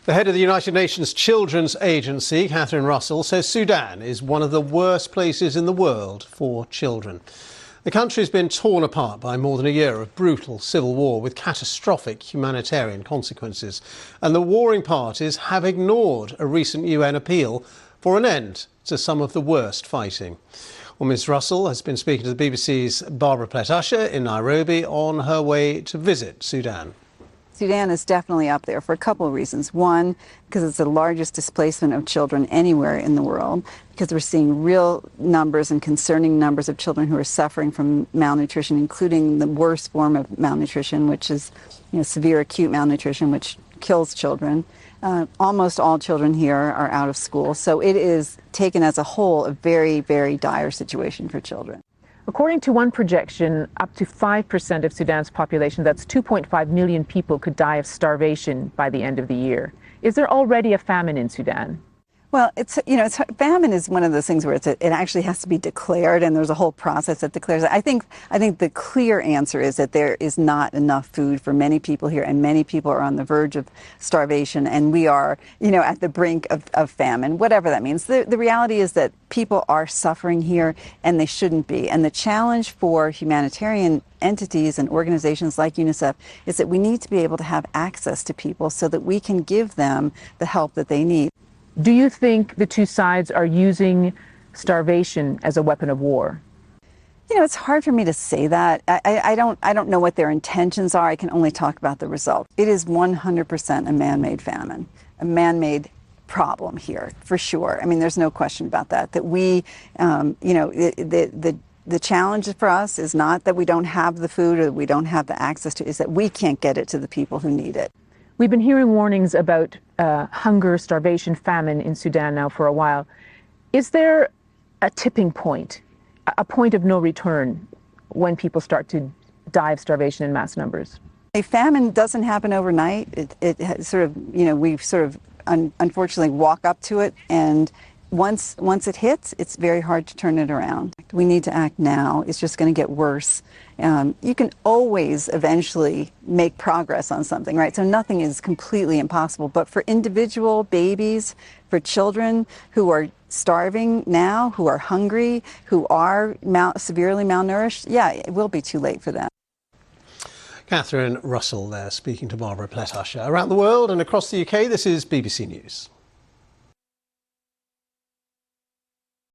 The head of the United Nations Children's Agency, Catherine Russell, says Sudan is one of the worst places in the world for children. The country has been torn apart by more than a year of brutal civil war with catastrophic humanitarian consequences. And the warring parties have ignored a recent UN appeal for an end to some of the worst fighting. Well, Ms Russell has been speaking to the BBC's Barbara Plight in Nairobi on her way to visit Sudan. Sudan is definitely up there for a couple of reasons. One, because it's the largest displacement of children anywhere in the world, because we're seeing real numbers and concerning numbers of children who are suffering from malnutrition, including the worst form of malnutrition, which is severe acute malnutrition, which kills children. Almost all children here are out of school, so it is taken as a whole a very, very dire situation for children. According to one projection, up to 5% of Sudan's population, that's 2.5 million people, could die of starvation by the end of the year. Is there already a famine in Sudan? Well, famine is one of those things where it actually has to be declared, and there's a whole process that declares it. I think the clear answer is that there is not enough food for many people here, and many people are on the verge of starvation, and we are, at the brink of famine, whatever that means. The reality is that people are suffering here, and they shouldn't be. And the challenge for humanitarian entities and organizations like UNICEF is that we need to be able to have access to people so that we can give them the help that they need. Do you think the two sides are using starvation as a weapon of war? It's hard for me to say that. I don't know what their intentions are. I can only talk about the result. It is 100% a man-made famine, a man-made problem here, for sure. I mean, there's no question about that. That we, the challenge for us is not that we don't have the food or that we don't have the access to it, is that we can't get it to the people who need it. We've been hearing warnings about hunger, starvation, famine in Sudan now for a while. Is there a tipping point, a point of no return when people start to die of starvation in mass numbers? A famine doesn't happen overnight. It sort of, we sort of unfortunately walk up to it, and once it hits, it's very hard to turn it around. We need to act now. It's just going to get worse. You can always eventually make progress on something, right? So nothing is completely impossible. But for individual babies, for children who are starving now, who are hungry, who are severely malnourished, yeah, it will be too late for them. Catherine Russell there speaking to Barbara Plight. Around the world and across the UK, this is BBC News.